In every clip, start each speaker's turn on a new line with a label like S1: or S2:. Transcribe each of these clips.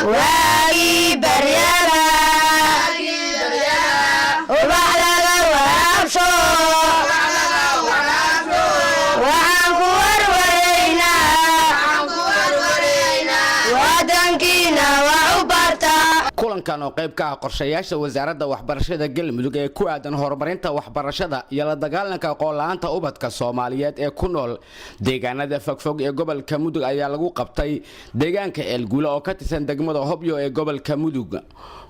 S1: واجي بريانا وبعلى وابشو وعنكو ورورينا ودنكينا وعبرتا
S2: kulankan oo qayb ka ah qorshayaasha wasaaradda waxbarashada Galmudug ee ku aadan horumarinta waxbarashada iyo la dagaalanka aqoon la'aanta ubadka Soomaaliyeed ee ku nool deegaanada fogfog ee gobolka Mudug ayaa lagu qabtay deegaanka Eelguula oo ka tirsan degmada Hobyo ee gobolka Mudug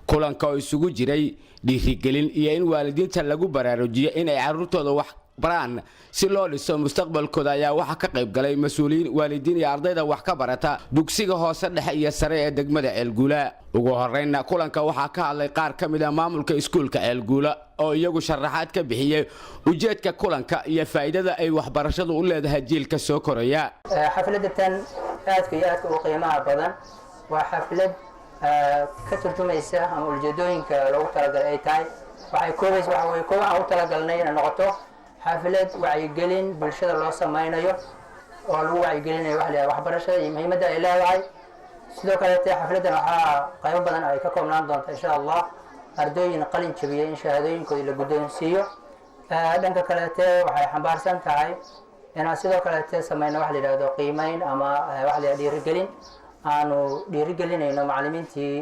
S2: kulanka oo isugu jiray dhiirigelin iyo in waalidiinta lagu baraarujiyo in ay carruurtooda wax baraan si loo dhiso mustaqbalkooda ayaa waxa ka qayb galay mas'uuliyiin waalidiin iyo ardayda wax ka barata dugsiga hoose dhexe iyo sare ee degmada Eelguula ugu horreynna kulanka waxa ka hadlay qaar ka mid ah maamulka iskuulka Eelguula oo iyagu sharaxaad ka bixiyay ujeedka kulanka iyo faa'iidada ay waxbarashadu u leedahay jiilka soo koraya
S3: xafladatan aadka iyo aadka u qiimaha badan waa xaflad ka turjumaysa ama ujeedooyinka loogu talagalay ay tahay waxay koobaysaa waxa weeye kooban aan u talagalnay inay noqoto xaflad wacyigelin bulshada loo samaynayo oo lagu wacyigelinayo waxbarashada iyo muhiimadda ay leedahay sidoo kale xafladan waxaa qaybo badan ay ka koobnaan doonta insha Allah ardayyin qalin jabiyay in shahaadooyinkooda la guddoonsiiyo dhanka kale waxay xambaarsan tahay inaan sidoo kale samayno wax la yiraahdo qiimeyn ama wax la dhiirigelin aanu dhiirigelinayno macallimiintii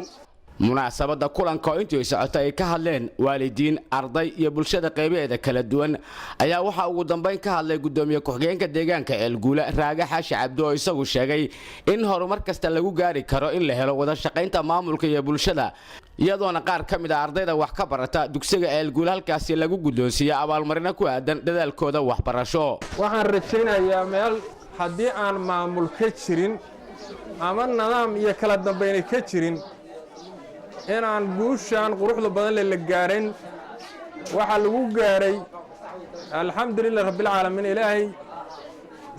S2: munaasabada kulanka intii socotay ay ka hadleen waalidiin arday iyo bulshada qaybaheeda kala duwan ayaa waxa ugu dambeyn ka hadlay gudoomiye ku-xigeenka deegaanka Eelguula Raaga Xaashi Cabdi oo isagu sheegay in horumar kasta lagu gaari karo in la helo wada shaqaynta maamulka iyo bulshada iyadoona qaar ka mid ah ardayda wax ka barata dugsiga Eelguula halkaas lagu guddoonsiyo abaalmarino ku aadan dadaalkooda waxbarasho
S4: waxaan rajaynayaa meel haddii aan maamul ka jirin ama nidaam iyo kala dambeyn ka jirin inaan guushan quruxda badan la gaarin waxa lagu gaaray alxamdulillah rabbil caalamiin ilaahay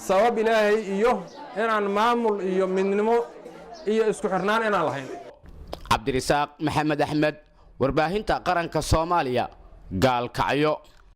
S4: sabab ilaahay iyo inaan maamul iyo midnimo iyo isku xirnaan inaan lahayn
S2: Cabdirisaaq Maxamed Axmed warbaahinta qaranka Soomaaliya gaalkacyo